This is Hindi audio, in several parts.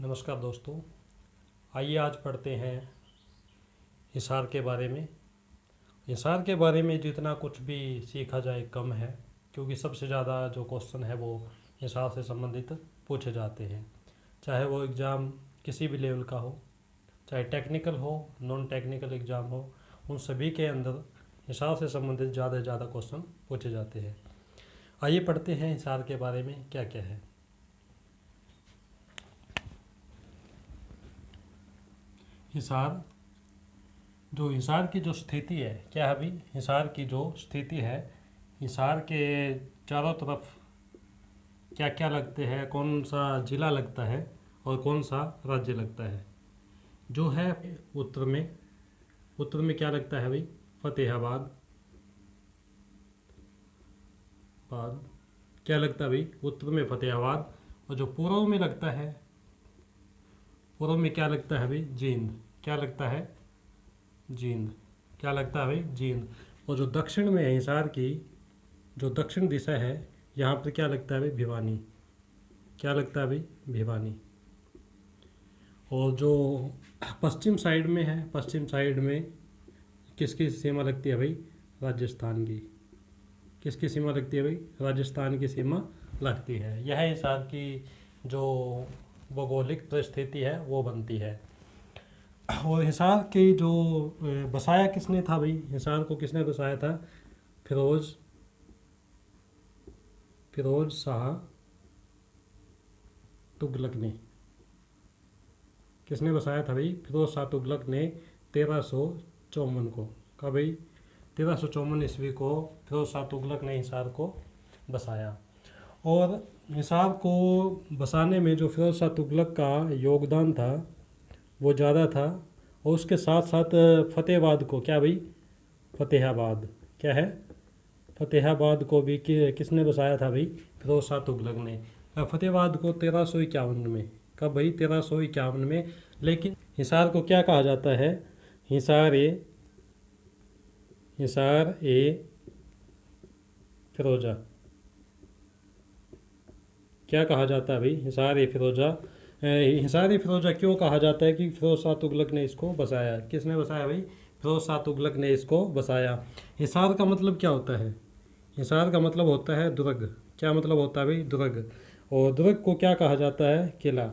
नमस्कार दोस्तों। आइए आज पढ़ते हैं हिसार के बारे में। हिसार के बारे में जितना कुछ भी सीखा जाए कम है, क्योंकि सबसे ज़्यादा जो क्वेश्चन है वो हिसार से संबंधित पूछे जाते हैं। चाहे वो एग्ज़ाम किसी भी लेवल का हो, चाहे टेक्निकल हो, नॉन टेक्निकल एग्ज़ाम हो, उन सभी के अंदर हिसार से संबंधित ज़्यादा से ज़्यादा क्वेश्चन पूछे जाते हैं। आइए पढ़ते हैं हिसार के बारे में क्या क्या है। हिसार की जो स्थिति है, क्या है अभी हिसार की जो स्थिति है, हिसार के चारों तरफ क्या क्या लगते हैं, कौन सा जिला लगता है और कौन सा राज्य लगता है। जो है उत्तर में क्या लगता है भाई, फतेहाबाद। क्या लगता है भाई, उत्तर में फतेहाबाद। और जो पूर्व में लगता है, पूर्व में क्या लगता है भाई, जींद। क्या लगता है, जींद। क्या लगता है भाई, जींद। और जो दक्षिण में है हिसार की, जो दक्षिण दिशा है, यहाँ पर क्या लगता है भाई, भिवानी। क्या लगता है भाई, भिवानी। और जो पश्चिम साइड में है, पश्चिम साइड में किसकी सीमा लगती है भाई, राजस्थान की। किसकी सीमा लगती है भाई, राजस्थान की सीमा लगती है। यह हिसार की जो भौगोलिक परिस्थिति है वो बनती है। और हिसार की जो बसाया किसने था भाई, हिसार को किसने बसाया था, फिरोज शाह तुगलक ने। किसने बसाया था भाई, फिरोज शाह तुगलक ने 1354 को। कब भाई, 1354 ईस्वी को फिरोज शाह तुगलक ने हिसार को बसाया। और हिसार को बसाने में जो फिरोज शाह तुगलक का योगदान था वो ज़्यादा था। और उसके साथ साथ फतेहाबाद को, क्या भाई, फतेहाबाद क्या है, फतेहाबाद को भी किसने बसाया था भाई, फिरोज शाह तुगलक ने। फतेहाबाद को 1351 में। कब भाई, 1351 में। लेकिन हिसार को क्या कहा जाता है, हिसार ए फिरोजा। क्या कहा जाता है भाई, हिसार ए फिरोजा। हिसार ए फिरोजा क्यों कहा जाता है कि फिरोज शाह तुगलक ने इसको बसाया। किसने बसाया भाई, फिरोज शाह तुगलक ने इसको बसाया। हिसार का मतलब क्या होता है, हिसार का मतलब होता है दुर्ग। क्या मतलब होता है भाई, दुर्ग। और दुर्ग को क्या कहा जाता है, किला।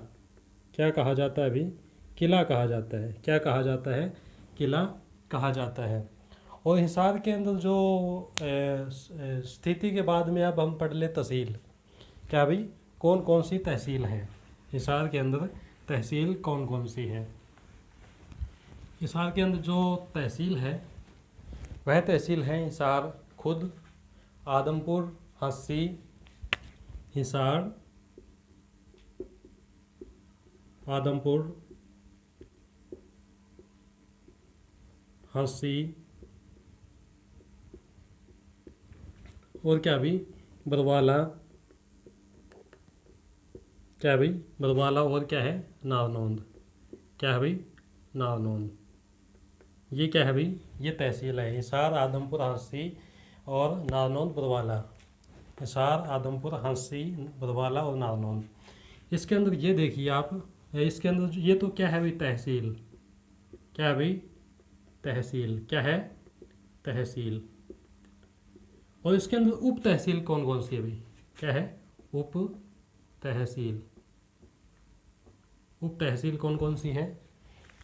क्या कहा जाता है भाई, किला कहा जाता है। क्या कहा जाता है, किला कहा जाता है। और हिसार के अंदर जो स्थिति के बाद में अब हम पढ़ ले तहसील। क्या भाई, कौन कौन सी तहसील है हिसार के अंदर, तहसील कौन कौन सी है। हिसार के अंदर जो तहसील है वह तहसील है हिसार खुद, आदमपुर, हस्सी, हिसार, आदमपुर, हस्सी, और क्या भी, बरवाला। क्या है भाई, बरवाला। और क्या है, नारनौंद। क्या है भाई, नारनौंद। ये क्या है भाई, ये तहसील है। हिसार, आदमपुर, हंसी और नारनौंद, बरवाला। हिसार, आदमपुर, हंसी, बरवाला और नारनौंद। इसके अंदर ये देखिए आप, इसके अंदर ये तो क्या है भाई, तहसील। क्या है भाई, तहसील। क्या है, तहसील। और इसके अंदर उप तहसील कौन कौन सी है भाई, क्या है, उप तहसील। उप तहसील कौन कौन सी है,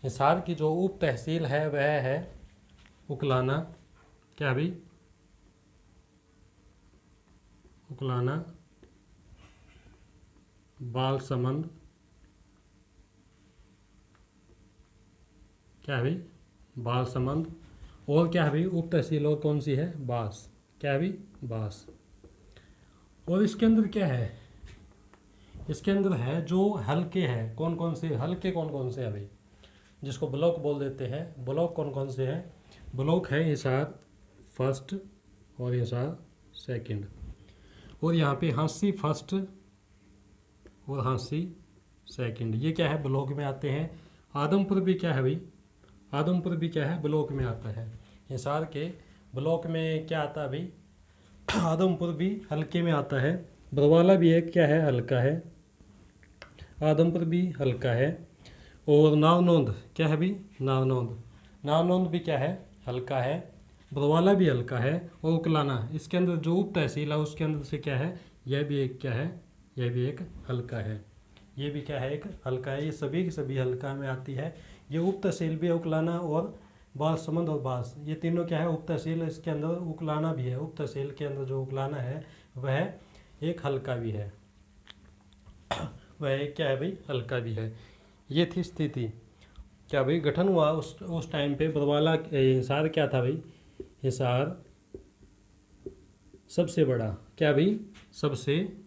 हिसार की जो उप तहसील है वह है उकलाना। क्या भाई, उकलाना, बालसमंद। क्या है भाई, बालसमंद। और क्या है भाई, उप तहसील और कौन सी है, बास। क्या है भाई, बास। और इसके अंदर क्या है, इसके अंदर है जो हल्के हैं, कौन कौन से हल्के, कौन कौन से हैं भाई, जिसको ब्लॉक बोल देते हैं। ब्लॉक कौन कौन से हैं, ब्लॉक है हिसार फर्स्ट और हिसार सेकंड। और यहाँ पे हांसी फर्स्ट और हांसी सेकंड, ये क्या है, ब्लॉक में आते हैं। आदमपुर भी क्या है भाई, आदमपुर भी क्या है, ब्लॉक में आता है। हिसार के ब्लॉक में क्या आता है भाई, आदमपुर भी हल्के में आता है। बरवाला भी एक क्या है, हल्का है। आदमपुर भी हल्का है। और नावनौंद क्या है भाई, नावनौंद, नावनौंद भी क्या है, हल्का है। बरवाला भी हल्का है। और उकलाना, इसके अंदर जो उप तहसील है उसके अंदर से क्या है, यह भी एक क्या है, यह भी एक हल्का है। ये भी क्या है, एक हल्का है। ये सभी की सभी हल्का में आती है। ये उप तहसील भी है, उकलाना और बालसमंद और बास, ये तीनों क्या है, उप तहसील। इसके अंदर उकलाना भी है, उप तहसील के अंदर जो उकलाना है वह एक हल्का भी है, वह एक क्या है भाई, हल्का भी है। ये थी स्थिति। क्या भाई गठन हुआ उस टाइम पे बरवाला हिसार क्या था भाई, हिसार सबसे बड़ा, क्या भाई, सबसे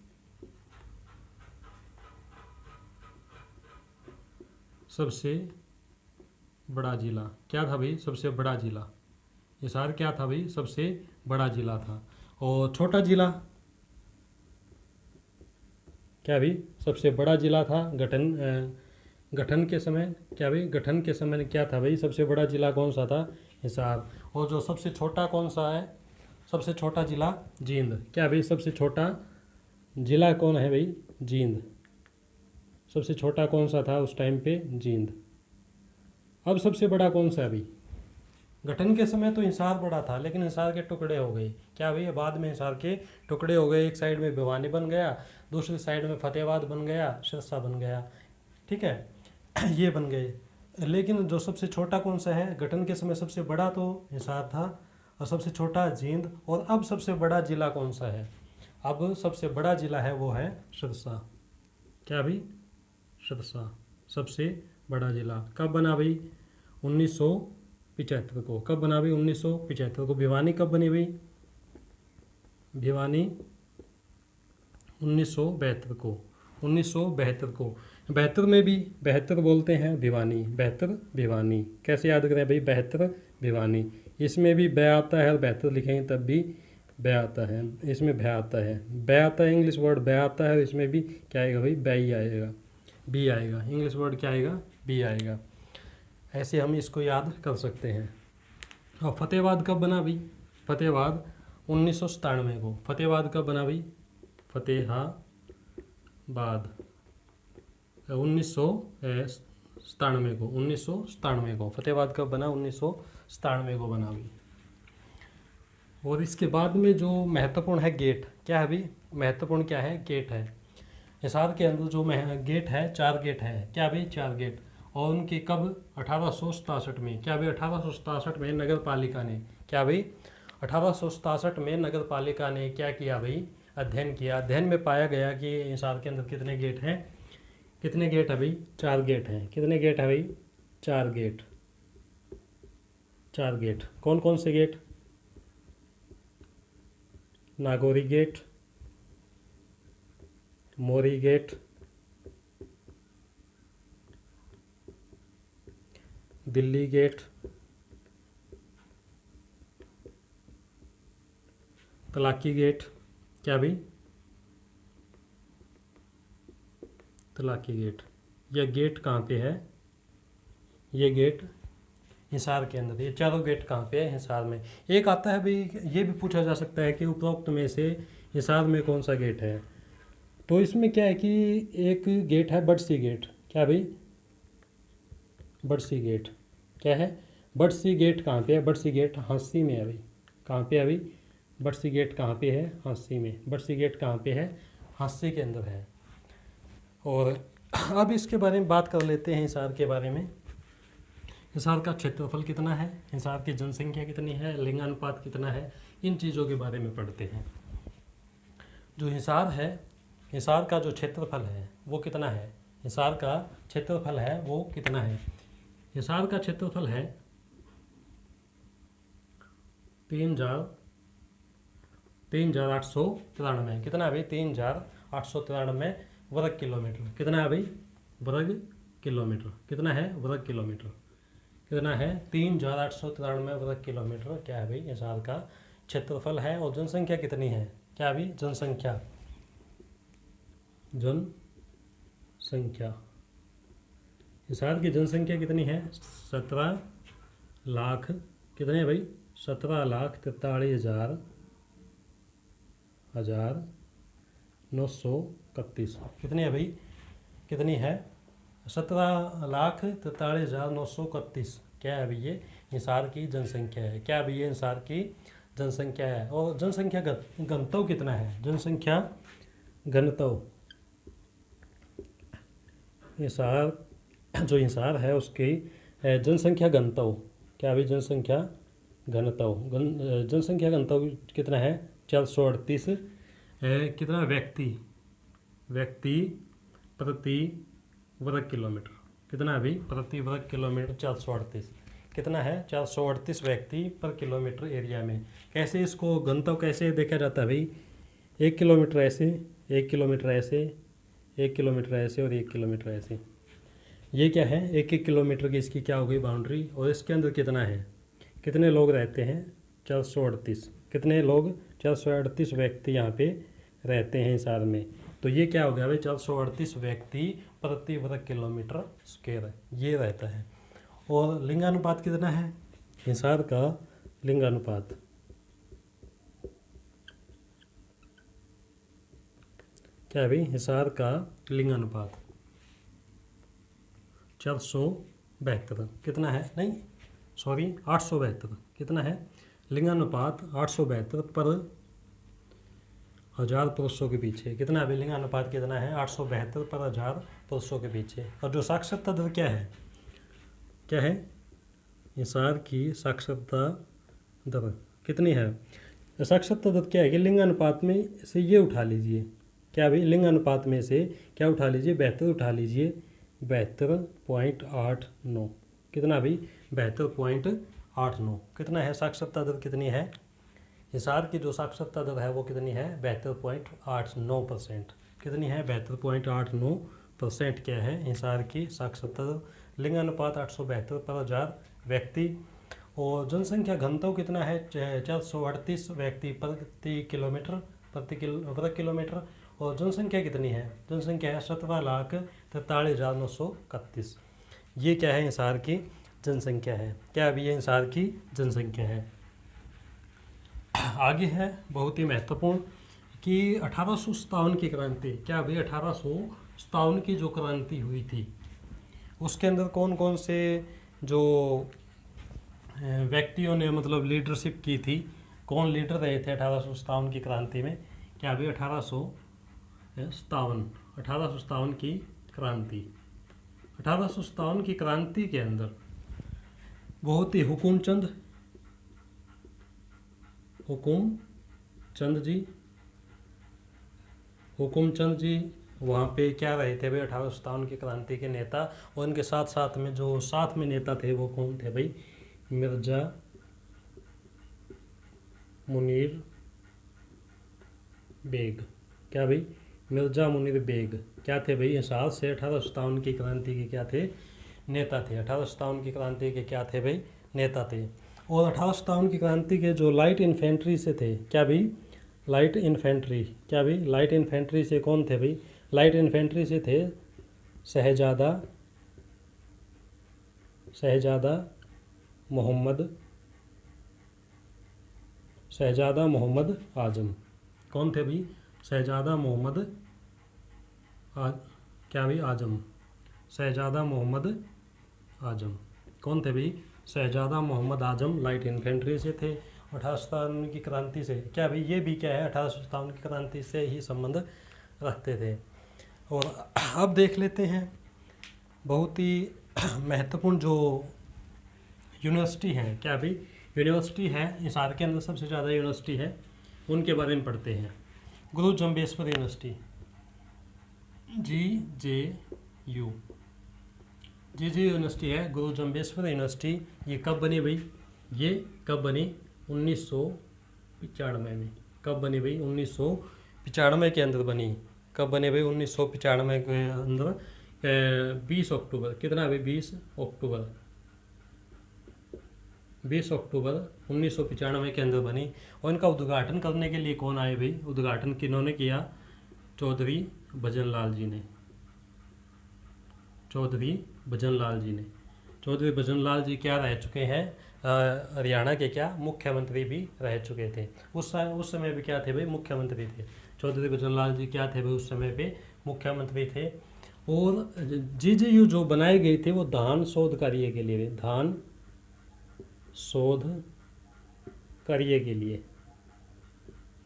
बड़ा जिला क्या था भाई, सबसे बड़ा जिला। हिसार क्या था भाई, सबसे बड़ा जिला था। और छोटा जिला क्या भाई, सबसे बड़ा जिला था। गठन के समय क्या भाई, गठन के समय क्या था भाई, सबसे बड़ा जिला कौन सा था, हिसार। और जो सबसे छोटा कौन सा है, सबसे छोटा जिला जींद। क्या भाई, सबसे छोटा जिला कौन है भाई, जींद। सबसे छोटा कौन सा था उस टाइम पे, जींद। अब सबसे बड़ा कौन सा है भाई, गठन के समय तो हिसार बड़ा था, लेकिन हिसार के टुकड़े हो गए। क्या भाई, बाद में हिसार के टुकड़े हो गए। एक साइड में भिवानी बन गया, दूसरी साइड में फतेहाबाद बन गया, सिरसा बन गया, ठीक है। ये बन गए। लेकिन जो सबसे छोटा कौन सा है, गठन के समय सबसे बड़ा तो हिसार था और सबसे छोटा जींद। और अब सबसे बड़ा जिला कौन सा है, अब सबसे बड़ा जिला है वो है सिरसा। क्या भाई, सिरसा सबसे बड़ा जिला। कब बना भाई, 1975 को। कब बना भाई, 1975 को। भिवानी कब बनी भाई, भिवानी 1972 को, 1972 को। 72 में भी 72 बोलते हैं भिवानी, 72 भिवानी। कैसे याद करें भाई, 72 भिवानी। इसमें भी बै आता है और 72 लिखेंगे तब भी बै आता है, इसमें भै आता है, बै आता है, इंग्लिश वर्ड बै आता है। इसमें भी क्या आएगा भाई, बै ही आएगा, बी आएगा, इंग्लिश वर्ड क्या आएगा, बी आएगा। ऐसे हम इसको याद कर सकते हैं। और फतेहाबाद कब बना भाई, फतेहाबाद 1997 को। फतेहाबाद कब बना भाई, फतेहाबाद 1997 को, 1997 को। फतेहाबाद कब बना, 1997 को बना भाई। और इसके बाद में जो महत्वपूर्ण है गेट, क्या है भाई, महत्वपूर्ण क्या है, गेट है। हिसार के अंदर जो गेट है, 4 गेट है। क्या भाई, 4 गेट। और उनके कब, 1867 में। क्या भाई, 1867 में नगर पालिका ने, क्या भाई, 1867 में नगर पालिका ने क्या किया भाई, अध्ययन किया। अध्ययन में पाया गया कि हिसार के अंदर कितने गेट हैं, कितने गेट है भाई, 4 गेट हैं। कितने गेट है भाई, 4 गेट, 4 गेट। कौन कौन से gate, Nagori gate, Mori gate, Delhi gate, Talaki gate. क्या भाई, तलाकी गेट। यह गेट कहाँ पे है, ये गेट हिसार के अंदर। ये चारों गेट कहाँ पे है, हिसार में। एक आता है भाई, ये भी पूछा जा सकता है कि उपरोक्त में से हिसार में कौन सा गेट है। तो इसमें क्या है कि एक गेट है बड़सी गेट। क्या भाई, बड़सी गेट क्या है, बड़सी गेट कहाँ पे है, बड़सी गेट हाँसी में है भाई। कहाँ पे है भाई, बड़सी गेट कहाँ पे है, हाँसी में। बड़सी गेट कहाँ पे है, हाँसी के अंदर है। और अब इसके बारे में बात कर लेते हैं, हिसार के बारे में। हिसार का क्षेत्रफल कितना है, हिसार की जनसंख्या कितनी है, लिंगानुपात कितना है, इन चीज़ों के बारे में पढ़ते हैं। जो हिसार है, हिसार का जो क्षेत्रफल है वो कितना है, हिसार का क्षेत्रफल है वो कितना है। हिसार का क्षेत्रफल है 3,893। कितना है भाई, 3,893 वर्ग किलोमीटर। कितना है भाई, वर्ग किलोमीटर। कितना है, वर्ग किलोमीटर। कितना है, 3,893 वर्ग किलोमीटर क्या है भाई, हिसार का क्षेत्रफल है। और जनसंख्या कितनी है, क्या भाई, जनसंख्या, जनसंख्या हिसार की जनसंख्या कितनी है, 17 लाख। कितने भाई, 17,43,931। कितने है भाई, कितनी है 17,43,931। क्या है अभी ये हिसार की जनसंख्या है। क्या अभी ये हिसार की जनसंख्या है। और जनसंख्या घनत्व कितना है, जनसंख्या घनत्व हिसार जो हिसार है उसकी जनसंख्या घनत्व। क्या अभी जनसंख्या घनत्व जनसंख्या घनत्व कितना है 438 कितना व्यक्ति प्रति वर्ग किलोमीटर। कितना अभी प्रति वर्ग किलोमीटर 438 कितना है 438 व्यक्ति पर किलोमीटर एरिया में। कैसे इसको घनत्व कैसे देखा जाता है भाई, 1 किलोमीटर ऐसे, 1 किलोमीटर ऐसे, 1 किलोमीटर ऐसे और 1 किलोमीटर ऐसे। ये क्या है 1-1 किलोमीटर की इसकी क्या हो गई बाउंड्री। और इसके अंदर कितना है, कितने लोग रहते हैं 438। कितने लोग 438 व्यक्ति यहाँ पे रहते हैं हिसार में। तो ये क्या हो गया भाई 438 व्यक्ति प्रति वर्ग किलोमीटर स्क्वायर ये रहता है। और लिंगानुपात कितना है हिसार का लिंगानुपात, क्या है भाई हिसार का लिंगानुपात 472 कितना है, नहीं सॉरी 872 कितना है लिंगानुपात 872 पर 1000 पुरुषों के पीछे। कितना अभी लिंगानुपात कितना है 872 पर 1000 पुरुषों के पीछे। और जो साक्षरता दर क्या है हिसार की साक्षरता दर कितनी है। साक्षरता दर क्या है कि लिंगानुपात में से ये उठा लीजिए, क्या भाई लिंगानुपात में से क्या उठा लीजिए 72 उठा लीजिए 72.89 कितना भी 72.89 कितना है साक्षरता दर कितनी है हिसार की जो साक्षरता दर है वो कितनी है 72.89%। कितनी है 72.89% क्या है हिसार की साक्षरता दर। लिंगानुपात 872 पर 1000 व्यक्ति। और जनसंख्या घनत्व कितना है 438 व्यक्ति प्रति किलोमीटर वर्ग किलोमीटर। और जनसंख्या कितनी है, जनसंख्या है 17,43,931। ये क्या है हिसार की जनसंख्या है। क्या अभी ये हिसार की जनसंख्या है। आगे है बहुत ही महत्वपूर्ण कि 1857 की क्रांति। क्या अभी 1857 की जो क्रांति हुई थी उसके अंदर कौन कौन से जो व्यक्तियों ने मतलब लीडरशिप की थी, कौन लीडर रहे थे 1857 की क्रांति में। क्या अभी 1857 की क्रांति 1857 की क्रांति के अंदर बहुत ही हुकुमचंद जी वहाँ पे क्या रहे थे भाई 1857 की क्रांति के नेता। और उनके साथ साथ में जो साथ में नेता थे वो कौन थे भाई मिर्जा मुनीर बेग। क्या भाई मिर्जा मुनीर बेग क्या थे भाई हिसार से 1857 की क्रांति के क्या थे नेता थे। 1857 की क्रांति के क्या थे भाई नेता थे। और 1857 की क्रांति के जो लाइट इन्फेंट्री से थे, क्या भाई लाइट इन्फेंट्री, क्या भाई लाइट इन्फेंट्री से कौन थे भाई लाइट इन्फेंट्री से थे शहजादा मोहम्मद आजम। कौन थे भाई शहजादा मोहम्मद क्या भाई आजम, शहजादा मोहम्मद आजम कौन थे भाई शहजादा मोहम्मद आजम लाइट इन्फेंट्री से थे 1857 की क्रांति से। क्या भाई ये भी क्या है 1857 की क्रांति से ही संबंध रखते थे। और अब देख लेते हैं बहुत ही महत्वपूर्ण जो यूनिवर्सिटी है। क्या भाई यूनिवर्सिटी है हिसार के अंदर सबसे ज़्यादा यूनिवर्सिटी है उनके बारे में पढ़ते हैं। गुरु जम्बेश्वर यूनिवर्सिटी GJU यूनिवर्सिटी है गुरु जम्बेश्वर यूनिवर्सिटी। ये कब बनी भाई, ये कब बनी 1995 में। कब बनी भाई 1995 के अंदर बनी। कब बने भाई 1995 के अंदर 20 अक्टूबर कितना भाई 20 अक्टूबर 1995 के अंदर बनी। और इनका उद्घाटन करने के लिए कौन आए भाई, उद्घाटन किन्होंने किया चौधरी भजन लाल जी ने। चौधरी भजन लाल जी क्या रह चुके हैं हरियाणा के क्या मुख्यमंत्री भी रह चुके थे। उस समय भी क्या थे भाई मुख्यमंत्री थे। चौधरी भजन लाल जी क्या थे भाई उस समय पे मुख्यमंत्री थे। और GJU जो बनाए गए थे वो धान शोध कार्य के लिए, धान शोध कार्य के लिए,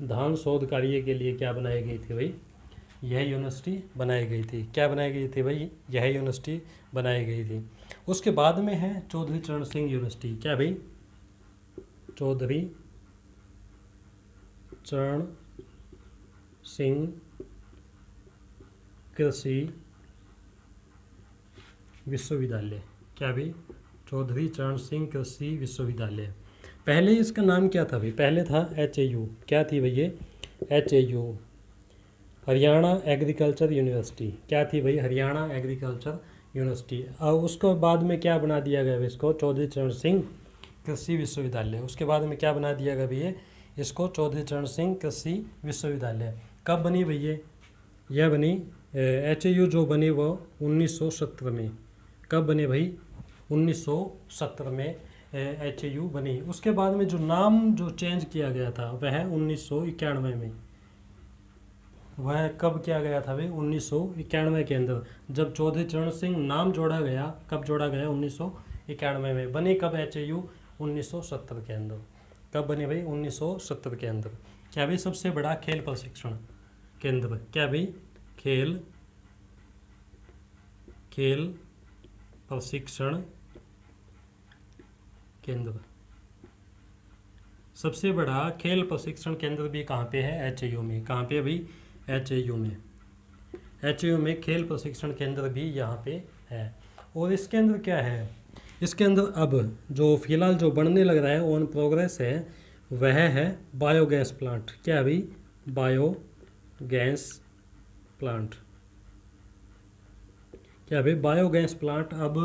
धान शोध कार्य के लिए क्या बनाई गई थी भाई, यह यूनिवर्सिटी बनाई गई थी। क्या बनाई गई थी भाई, यह यूनिवर्सिटी बनाई गई थी। उसके बाद में है चौधरी चरण सिंह यूनिवर्सिटी। क्या भाई, चौधरी चरण सिंह कृषि विश्वविद्यालय। क्या भाई, चौधरी चरण सिंह कृषि विश्वविद्यालय। पहले इसका नाम क्या था भाई, पहले था HAU। क्या थी भाई ये, HAU, हरियाणा एग्रीकल्चर यूनिवर्सिटी। क्या थी भाई, हरियाणा एग्रीकल्चर यूनिवर्सिटी। और उसको बाद में क्या बना दिया गया इसको, चौधरी चरण सिंह कृषि विश्वविद्यालय। उसके बाद में क्या बना दिया गया भैया, इसको चौधरी चरण सिंह कृषि विश्वविद्यालय। कब बनी भैया, यह बनी HAU जो बनी वो 1970 में। कब बने भाई, 1970 में HAU बनी। उसके बाद में जो नाम जो चेंज किया गया था वह 1991 में। वह कब किया गया था भाई, 1991 के अंदर, जब चौधरी चरण सिंह नाम जोड़ा गया। कब जोड़ा गया, 1991 में। बनी कब HAU, 1970 के अंदर। कब बनी भाई, 1970 के अंदर। क्या भाई, सबसे बड़ा खेल प्रशिक्षण केंद्र। क्या भाई, खेल प्रशिक्षण केंद्र। सबसे बड़ा खेल प्रशिक्षण केंद्र भी कहाँ पे है, HAU में। कहाँ पे भाई, HAU में। HAU में खेल प्रशिक्षण केंद्र भी यहाँ पे है। और इसके अंदर क्या है, इसके अंदर अब जो फिलहाल जो बनने लग रहा है, ऑन प्रोग्रेस है, वह है बायोगैस प्लांट। क्या भाई, बायोगैस प्लांट। क्या भाई, बायोगैस प्लांट अब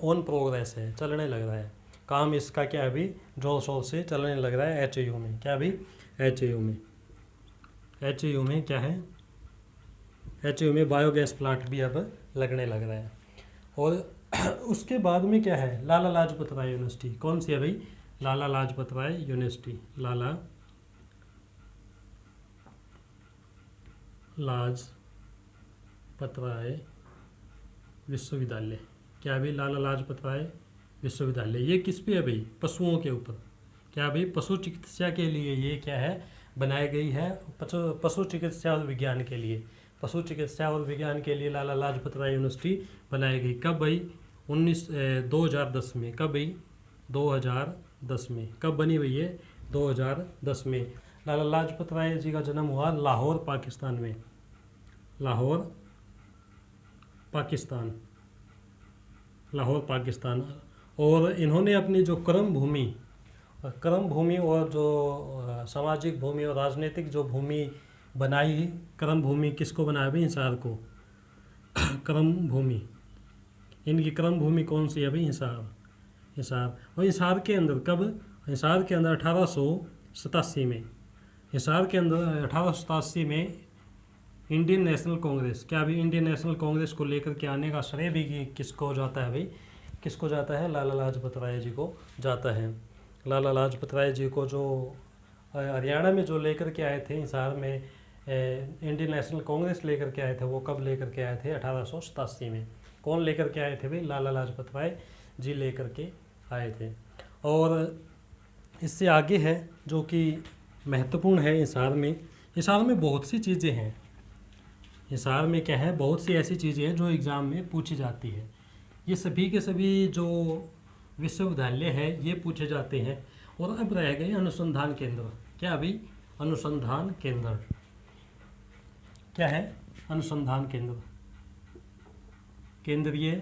ऑन प्रोग्रेस है, चलने लग रहा है काम इसका। क्या अभी जोर शोर से चलने लग रहा है HAU में। क्या भाई, HAU में, HAU में क्या है, HAU में बायोगैस प्लांट भी अब लगने लग रहा है। और उसके बाद में क्या है, लाला लाजपत राय यूनिवर्सिटी। कौन सी है भाई, लाला लाजपत राय यूनिवर्सिटी। लाला लाजपत राय विश्वविद्यालय। क्या भाई, लाला लाजपत राय विश्वविद्यालय। ये किस पे है भाई, पशुओं के ऊपर। क्या भाई, पशु चिकित्सा के लिए ये क्या है, बनाई गई है। पशु चिकित्सा और विज्ञान के लिए, पशु चिकित्सा और विज्ञान के लिए लाला लाजपत राय यूनिवर्सिटी बनाई गई। कब भाई, 2010 में। कब भाई, 2010 में। कब बनी हुई है, 2010 में। लाला लाजपत राय जी का जन्म हुआ लाहौर पाकिस्तान में। लाहौर पाकिस्तान, लाहौर पाकिस्तान। और इन्होंने अपनी जो कर्म भूमि और जो सामाजिक भूमि और राजनीतिक जो भूमि बनाई, कर्म भूमि किसको बनाया भाई, हिसार को। कर्म भूमि, इनकी कर्म भूमि कौन सी है भाई, हिसार। और हिसार के अंदर कब, हिसार के अंदर 1887 में, हिसार के अंदर 1887 में इंडियन नेशनल कांग्रेस। क्या भी, इंडियन नेशनल कांग्रेस को लेकर के आने का श्रेय भी किसको जाता है भाई, किसको जाता है, लाला लाजपत राय जी को जाता है। लाला लाजपत राय जी को जो हरियाणा में जो लेकर के आए थे, हिसार में इंडियन नेशनल कांग्रेस लेकर के आए थे, वो कब लेकर के आए थे, 1887 में। कौन लेकर के आए थे भाई, लाला लाजपत राय जी लेकर के आए थे। और इससे आगे है जो कि महत्वपूर्ण है, हिसार में बहुत सी चीज़ें हैं। हिसार में क्या है, बहुत सी ऐसी चीज़ें हैं जो एग्ज़ाम में पूछी जाती है। ये सभी के सभी जो विश्वविद्यालय है ये पूछे जाते हैं। और अब रह गए अनुसंधान केंद्र। क्या अभी, अनुसंधान केंद्र। क्या है, अनुसंधान केंद्र। केंद्रीय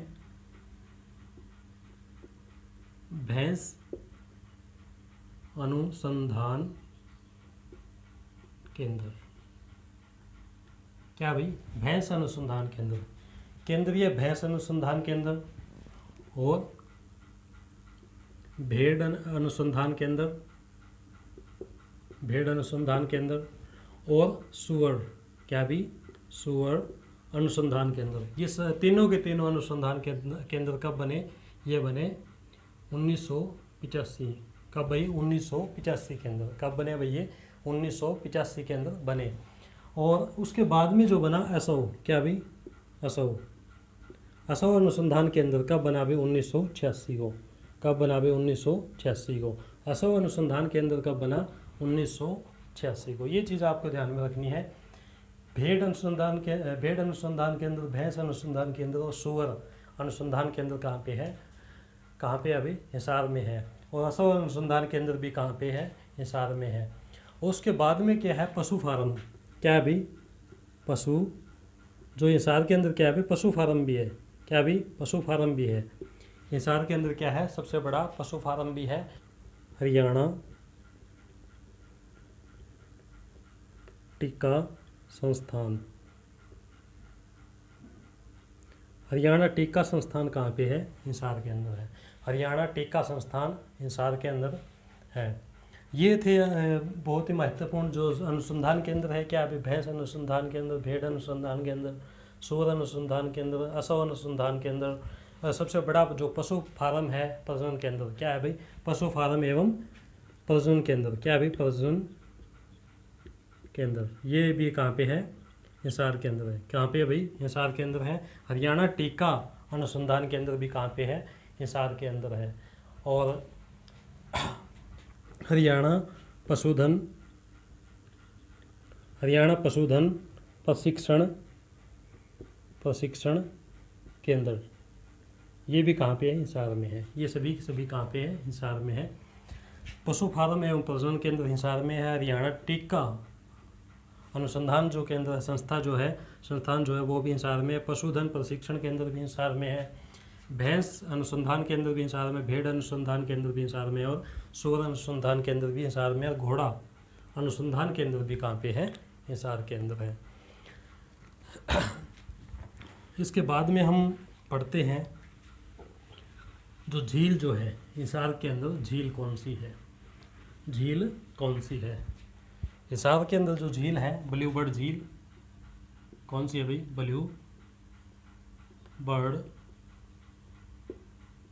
भैंस अनुसंधान केंद्र। क्या भाई, भैंस अनुसंधान केंद्र, केंद्रीय भैंस अनुसंधान केंद्र। और भेड़ अनुसंधान केंद्र, भेड़ अनुसंधान केंद्र। और सुअर। क्या भी, सुअर अनुसंधान केंद्र। ये तीनों के तीनों अनुसंधान केंद्र कब बने, ये बने 1985। कब भाई, 1985 के अंदर। कब बने भाई ये, 1985 के अंदर बने। और उसके बाद में जो बना SO। क्या भाई, असो असो अनुसंधान केंद्र कब बना बे 1986 को। कब बना बे 1986 को। असो अनुसंधान केंद्र कब बना 1986 को। ये चीज़ आपको ध्यान में रखनी है। भेड़ अनुसंधान केंद्र, भैंस अनुसंधान केंद्र और सूअर अनुसंधान केंद्र कहाँ पे है, कहाँ पे अभी हिसार में है। और असो अनुसंधान केंद्र भी कहाँ पे है, हिसार में है। उसके बाद में क्या है, पशु फार्म। क्या अभी पशु, जो हिसार के अंदर क्या है, पशु फार्म भी है। क्या अभी पशु फार्म भी है हिसार के अंदर। क्या है, सबसे बड़ा पशु फार्म भी है हरियाणा टीका संस्थान। हरियाणा टीका संस्थान कहाँ पे है, हिसार के अंदर है। हरियाणा टीका संस्थान हिसार के अंदर है। ये थे बहुत ही महत्वपूर्ण जो अनुसंधान केंद्र है। क्या अभी भैंस अनुसंधान केंद्र, भेड़ अनुसंधान केंद्र, सूअर अनुसंधान केंद्र, असो अनुसंधान केंद्र, सबसे बड़ा जो पशु फार्म है प्रजनन केंद्र। क्या है भाई, पशु फार्म एवं प्रजनन केंद्र। क्या है भाई, प्रजनन केंद्र। ये भी कहाँ पे है, हिसार के अंदर है। कहाँ पे भाई, हिसार के अंदर है। हरियाणा टीका अनुसंधान केंद्र भी कहाँ पे है, हिसार के अंदर है। और हरियाणा पशुधन प्रशिक्षण केंद्र, ये भी कहाँ पे है, हिसार में है। ये सभी कहाँ पे है, हिसार में है। पशु फार्म एवं प्रजनन केंद्र हिसार में है। हरियाणा टीका अनुसंधान जो केंद्र संस्थान जो है वो भी हिसार में है। पशुधन प्रशिक्षण केंद्र भी हिसार में है। भैंस अनुसंधान केंद्र भी हिसार में, भेड़ अनुसंधान केंद्र भी हिसार में, और सूअर अनुसंधान केंद्र भी हिसार में, और घोड़ा अनुसंधान केंद्र भी कहाँ पे है, हिसार के अंदर है। इसके बाद में हम पढ़ते हैं जो झील जो है हिसार के अंदर, झील कौन सी है, झील कौन सी है। हिसार के अंदर जो झील है, ब्लू बर्ड झील कौन सी है भाई, ब्लू बर्ड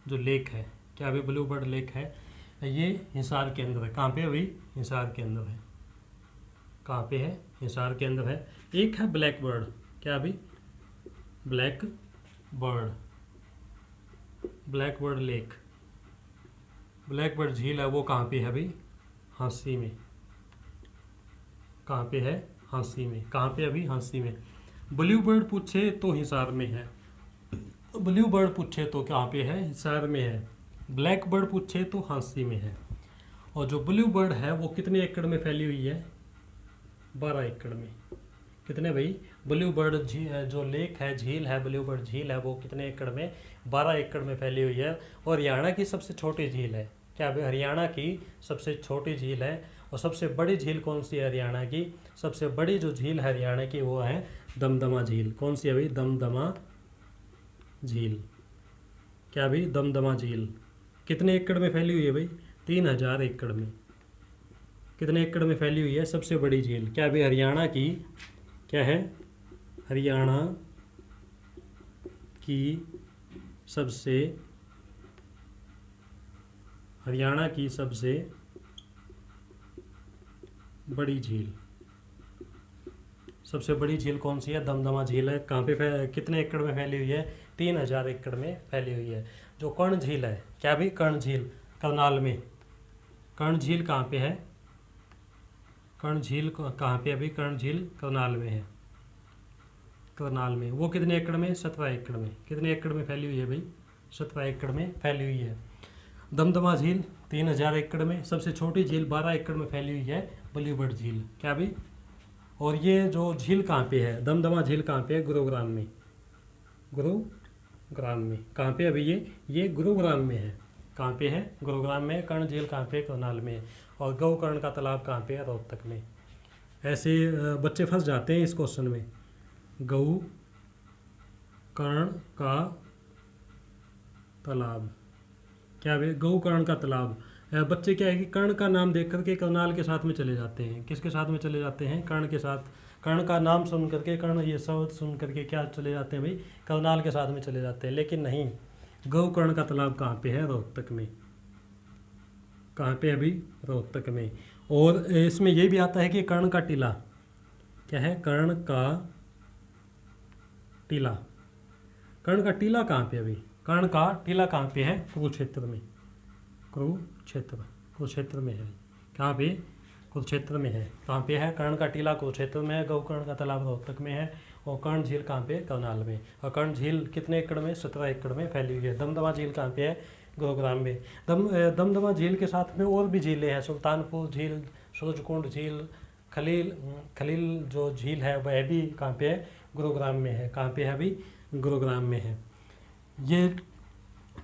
जो लेक है। क्या अभी ब्लू बर्ड लेक है, ये हिसार के अंदर है। कहाँ पे अभी, हिसार के अंदर है। कहाँ पे है, हिसार के अंदर है। एक है ब्लैक बर्ड। क्या अभी, black bird lake, black bird झील है, वो कहाँ पे है भाई, हाँसी में। कहाँ पे है, हाँसी में। कहाँ पे अभी, हाँसी में। ब्लू बर्ड पूछे तो हिसार में है। ब्लू बर्ड पूछे तो कहाँ पे है, हिसार में है। ब्लैक बर्ड पूछे तो हाँसी में है। और जो ब्लू बर्ड है वो कितने एकड़ में फैली हुई है, 12 एकड़ में। कितने भाई, ब्लू बर्ड जो लेक है, झील है, ब्लू बर्ड झील है, वो कितने एकड़ में, 12 एकड़ में फैली हुई है। और हरियाणा की सबसे छोटी झील है। क्या भाई, हरियाणा की सबसे छोटी झील है। और सबसे बड़ी झील कौन सी है हरियाणा की, सबसे बड़ी जो झील है हरियाणा की वो है दमदमा झील। कौन सी है भाई, दमदमा झील। क्या भाई, दमदमा झील कितने एकड़ में फैली हुई है भाई, 3000 एकड़ में। कितने एकड़ में फैली हुई है, सबसे बड़ी झील। क्या भाई, हरियाणा की, क्या है, हरियाणा की सबसे बड़ी झील। सबसे बड़ी झील कौन सी है, दमदमा झील है। कहाँ पे कितने एकड़ में फैली हुई है, 3000 एकड़ में फैली हुई है। जो कर्ण झील है, क्या भी, कर्ण झील करनाल में। कर्ण झील कहाँ पे है, कर्ण झील कहाँ पे अभी, कर्ण झील करनाल में है। करनाल में, वो कितने एकड़ में, 17 एकड़ में। कितने एकड़ में फैली हुई है भाई, 17 एकड़ में फैली हुई है। दमदमा झील 3000 एकड़ में। सबसे छोटी झील 12 एकड़ में फैली हुई है, ब्लू बर्ड झील। क्या भाई, और ये जो झील कहाँ पे है, दमदमा झील कहाँ पे है, गुरुग्राम में। गुरुग्राम में। कहाँ पे अभी, ये गुरुग्राम में है। कहाँ पे है, गुरुग्राम में। कर्ण झील कहाँ पे, करनाल में। और गौकर्ण का तालाब कहाँ पे है, रोहतक में। ऐसे बच्चे फंस जाते हैं इस क्वेश्चन में। गौकर्ण का तालाब, क्या भाई, गौकर्ण का तालाब। बच्चे क्या है कि कर्ण का नाम देख करके करनाल के साथ में चले जाते हैं। किसके साथ में चले जाते हैं, कर्ण के साथ। कर्ण का नाम सुन करके, कर्ण ये शब्द सुन करके क्या चले जाते हैं भाई, करनाल के साथ में चले जाते हैं। लेकिन नहीं, गौकर्ण का तालाब कहाँ पे है, रोहतक में। कहाँ पे अभी, रोहतक में। और इसमें ये भी आता है कि कर्ण का टीला, क्या है, कर्ण का टीला। कर्ण का टीला कहाँ पे अभी, कर्ण का टीला कहाँ पे है, कुरुक्षेत्र में, कुरुक्षेत्र में है। कहाँ पे, कुरुक्षेत्र में है। कहाँ पे है, कर्ण का टीला कुरुक्षेत्र में है। गोकर्ण का तालाब रोहतक में है। और कर्ण झील कहाँ पे, करनाल में। और कर्ण झील कितने एकड़ में, 17 एकड़ में फैली हुई है। दमदमा झील कहाँ पे है, गुरुग्राम में। दमदमा झील के साथ में और भी झीलें हैं, सुल्तानपुर झील, सूरजकुंड झील, खलील जो झील है वह भी कहाँ पे है, गुरुग्राम में है। कहाँ पे है अभी, गुरुग्राम में है। ये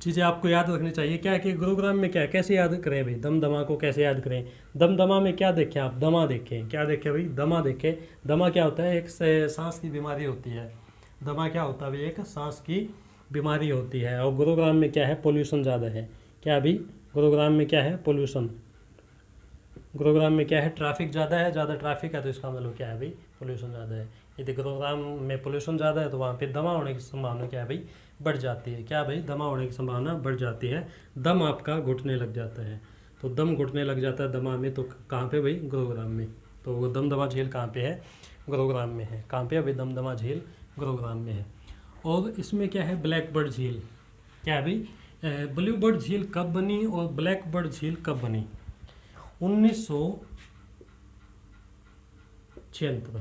चीज़ें आपको याद रखनी चाहिए। क्या है कि गुरुग्राम में क्या है, कैसे याद करें भाई, दमदमा को कैसे याद करें। दमदमा में क्या देखें आप, दमा देखें। क्या देखें भाई, दमा देखें। दमा क्या होता है, एक सांस की बीमारी होती है। दमा क्या होता है भाई, एक सांस की बीमारी होती है। और गुरुग्राम में क्या है, पोल्यूशन ज़्यादा है। क्या अभी, गुरुग्राम में क्या है, पोल्यूशन। गुरुग्राम में क्या है, ट्रैफिक ज़्यादा है। ज़्यादा ट्रैफिक है तो इसका मतलब क्या है भाई, पोल्यूशन ज़्यादा है। यदि गुरुग्राम में पोल्यूशन ज़्यादा है तो वहाँ पे दमा होने की संभावना क्या है भाई, बढ़ जाती है। क्या भाई, दमा होने की संभावना बढ़ जाती है। दम आपका घुटने लग जाता है। तो दम घुटने लग जाता है दमा में, तो कहाँ पे भाई, गुरुग्राम में। तो वो दमदमा झील कहाँ पे है, गुरुग्राम में है। कहाँ पे अभी, दमदमा झील गुरुग्राम में है। और इसमें क्या है, ब्लैक बर्ड झील। क्या है भाई, ब्लू बर्ड झील कब बनी और ब्लैक बर्ड झील कब बनी, 1976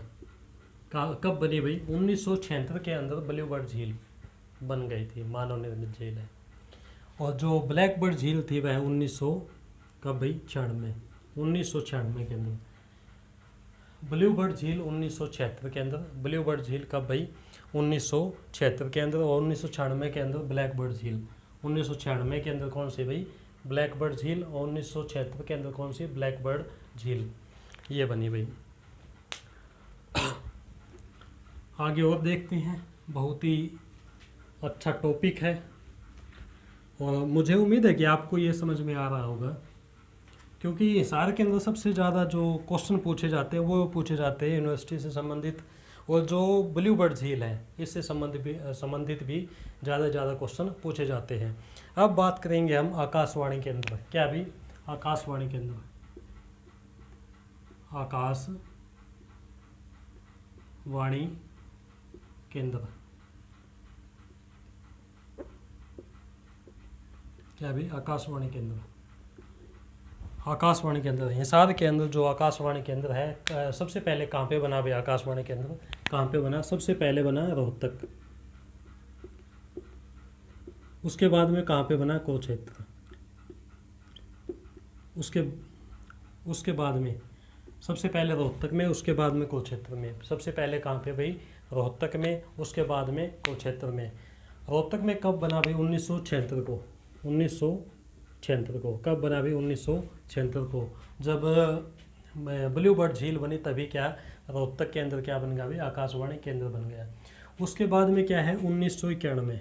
कब बनी भाई, 1976 के अंदर ब्लू बर्ड झील बन गई थी, मानव निर्मित झील है। और जो ब्लैक बर्ड झील थी वह 1900 कब भाई, 96, 1996 के अंदर। ब्लू बर्ड झील 1976 के अंदर। ब्लू बर्ड झील कब भाई, 1976 के अंदर। और 1996 के अंदर ब्लैक बर्ड झील। 1996 के अंदर कौन सी भाई, ब्लैक बर्ड झील। और 1976 के अंदर कौन सी, ब्लैक बर्ड झील, ये बनी भाई। आगे और देखते हैं, बहुत ही अच्छा टॉपिक है और मुझे उम्मीद है कि आपको ये समझ में आ रहा होगा, क्योंकि हिसार के अंदर सबसे ज़्यादा जो क्वेश्चन पूछे जाते हैं वो पूछे जाते हैं यूनिवर्सिटी से संबंधित, और जो ब्लू बर्ड झील है इससे संबंधित भी ज़्यादा से ज़्यादा क्वेश्चन पूछे जाते हैं। अब बात करेंगे हम आकाशवाणी के अंदर। क्या भी, आकाशवाणी के अंदर, आकाशवाणी केंद्र। क्या भी, आकाशवाणी केंद्र। आकाशवाणी केंद्र हिसार के अंदर जो आकाशवाणी केंद्र है, सबसे पहले कहाँ पे बना भाई आकाशवाणी केंद्र, कहाँ पे बना, सबसे पहले बना रोहतक। उसके बाद में कहाँ पे बना, कुरुक्षेत्र। उसके बाद में सबसे पहले रोहतक में, उसके बाद में कुरुक्षेत्र में। सबसे पहले कहाँ पे भाई, रोहतक में, उसके बाद में कुरुक्षेत्र में। रोहतक में कब बना भाई, 1976 को। 1976 को कब बना भाई, 1976 को, जब ब्लू बर्ड झील बनी तभी क्या, रोहतक के अंदर क्या बन गया भाई, आकाशवाणी केंद्र बन गया। उसके बाद में क्या है, 1991।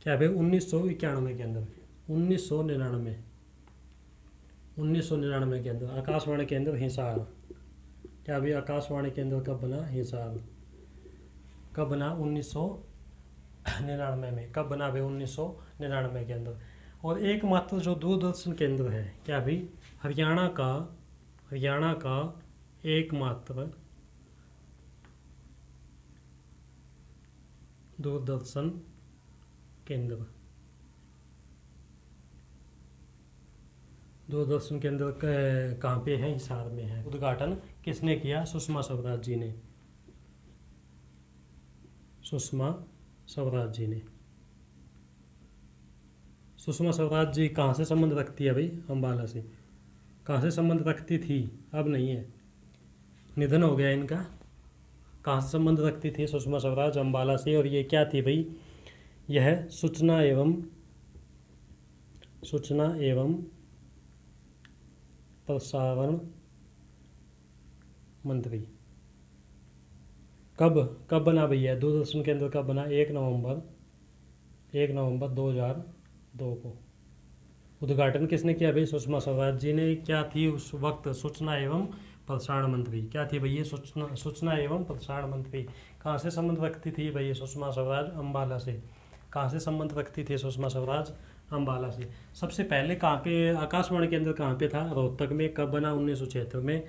क्या भाई, 1991 के अंदर, 1999 के अंदर आकाशवाणी केंद्र हिसार। क्या भाई, आकाशवाणी केंद्र कब बना, हिसार। कब बना, 1999 में। कब बना भाई, 1999 के अंदर। और एकमात्र जो दूरदर्शन केंद्र है, क्या भाई, हरियाणा का एकमात्र दूरदर्शन केंद्र। दूरदर्शन केंद्र कहाँ पे है, हिसार में है। उद्घाटन किसने किया, सुषमा स्वराज जी ने। सुषमा स्वराज जी ने। सुषमा स्वराज जी कहाँ से संबंध रखती है भाई, अम्बाला से। कहाँ से संबंध रखती थी, अब नहीं है, निधन हो गया इनका। कहाँ से संबंध रखती थी सुषमा स्वराज, अम्बाला से। और ये क्या थी भाई, यह सूचना एवं प्रसारण मंत्री। कब बना भैया दूरदर्शन केंद्र, कब बना, 1 नवंबर 2002 को। उद्घाटन किसने किया भाई, सुषमा स्वराज जी ने। क्या थी उस वक्त, सूचना एवं प्रसारण मंत्री। क्या थी भैया, सूचना एवं प्रसारण मंत्री। कहाँ से संबंध रखती थी भैया सुषमा स्वराज, अम्बाला से। कहाँ से संबंध रखती थी सुषमा स्वराज, अम्बाला से। सबसे पहले कहाँ पे आकाशवाणी केंद्र कहाँ पे था, रोहतक में। कब बना, 1976 में।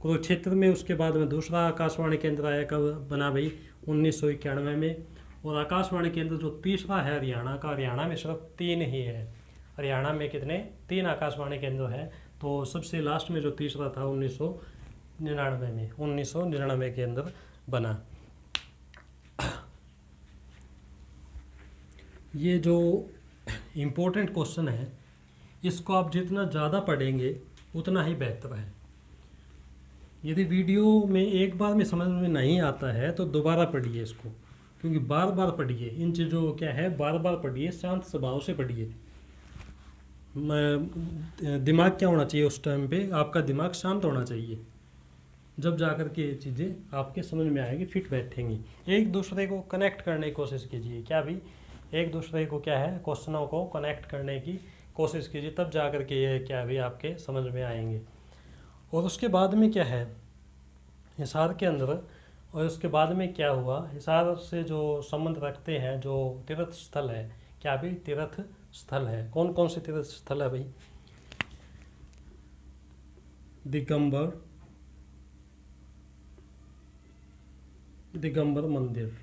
कुरुक्षेत्र में उसके बाद में दूसरा आकाशवाणी केंद्र आया, कब बना भाई, 1991 में। और आकाशवाणी केंद्र जो तीसरा है हरियाणा का, हरियाणा में सिर्फ 3 ही है। हरियाणा में कितने? 3 आकाशवाणी केंद्र है। तो सबसे लास्ट में जो तीसरा था 1999 में, 1999 के अंदर बना। ये जो इम्पोर्टेंट क्वेश्चन है इसको आप जितना ज़्यादा पढ़ेंगे उतना ही बेहतर है। यदि वीडियो में एक बार में समझ में नहीं आता है तो दोबारा पढ़िए इसको, क्योंकि बार बार पढ़िए इन चीज़ों को, क्या है, बार बार पढ़िए, शांत स्वभाव से पढ़िए। दिमाग क्या होना चाहिए उस टाइम पे? आपका दिमाग शांत होना चाहिए, जब जाकर के ये चीज़ें आपके समझ में आएगी, फिट बैठेंगी। एक दूसरे को कनेक्ट करने की कोशिश कीजिए। क्या भी? एक दूसरे को, क्या है, क्वेश्चनों को कनेक्ट करने की कोशिश कीजिए, तब जाकर के ये, क्या भी, आपके समझ में आएंगे। और उसके बाद में क्या है, हिसार के अंदर, और उसके बाद में क्या हुआ, हिसार से जो संबंध रखते हैं, जो तीर्थ स्थल है, क्या भी, तीर्थ स्थल है, कौन कौन से तीर्थ स्थल है भाई? दिगंबर मंदिर।